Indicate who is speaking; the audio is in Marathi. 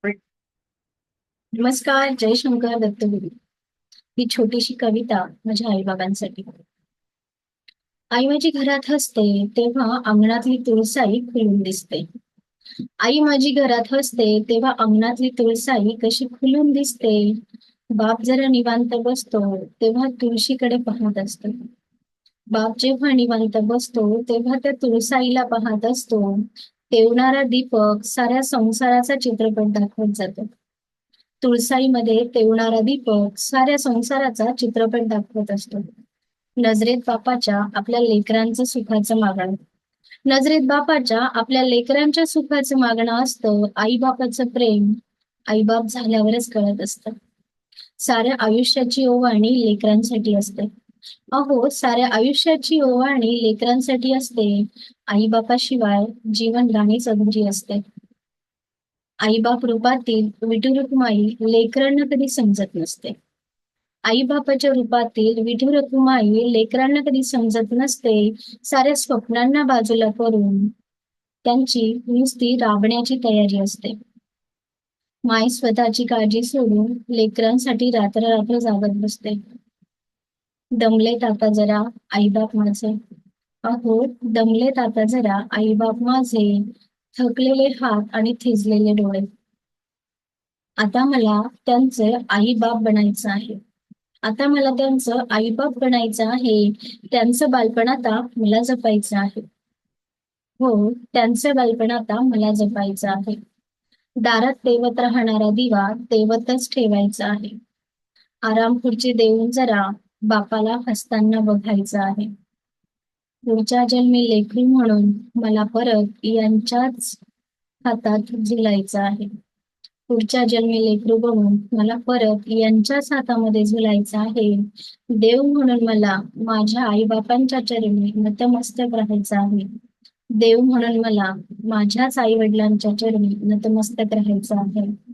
Speaker 1: नमस्कार. जय शंकर दत्तगुरु. ही छोटीशी कविता माझ्या आईबाबांसाठी. आई माझी घरात हसते तेव्हा अंगणातली तुळसाई खुलून दिसते. आई माझी घरात हसते तेव्हा अंगणातली तुळसाई कशी खुलून दिसते. बाप जरा निवांत बसतो तेव्हा तुळशीकडे पाहत असतो. बाप जेव्हा निवांत बसतो तेव्हा त्या तुळसाईला पाहत असतो. तेवणारा दीपक साऱ्या संसाराचा चित्रपट दाखवत जातो. तुळसाईमध्ये तेवणारा दीपक साऱ्या संसाराचा चित्रपट दाखवत असतो. नजरेत बापाच्या आपल्या लेकरांचं सुखाचं मागणं. नजरेत बापाच्या आपल्या लेकरांच्या सुखाचं मागणं असतं. आई बापाचं प्रेम आईबाप झाल्यावरच कळत असतं. साऱ्या आयुष्याची ओवाळणी लेकरांसाठी असते. अहो, साऱ्या आयुष्याची ओवाळणी लेकरांसाठी असते. आई बापाशिवाय जीवन राणीच अधुरी असते. आईबाप रूपातील विठू रखुमाई लेकरांना कधी समजत नसते. आईबापाच्या रूपातील विठू रखुमाई लेकरांना कधी समजत नसते. साऱ्या स्वप्नांना बाजूला करून त्यांची नुसती राबण्याची तयारी असते. माय स्वतःची काळजी सोडून लेकरांसाठी रात्र रात्र जागत बसते. दमलेत आता जरा आईबाप माझे. अहो, दमलेत आता जरा आईबाप माझे. थकलेले हात आणि थिजलेले डोळे. आता मला त्यांचे आई-बाप बनायचं आहे. आता मला त्यांचं आई-बाप बनायचं आहे. त्यांचं बालपण आता मला जपायचं आहे. हो, त्यांचं बालपण आता मला जपायचं आहे. दारात तेवत राहणारा दिवा तेवतच ठेवायचा आहे. आराम खुर्ची देऊन जरा बापाला हसताना बघायचं आहे. पुढच्या जन्मी लेकरू म्हणून मला परत यांच्याच हातात झुलायचं आहे. पुढच्या जन्मी लेकरू बनून मला परत यांच्याच हातामध्ये झुलायचं आहे. देव म्हणून मला माझ्या आई-बापांच्या चरणी नतमस्तक राहायचं आहे. देव म्हणून मला माझ्याच आई-वडिलांच्या चरणी नतमस्तक राहायचं आहे.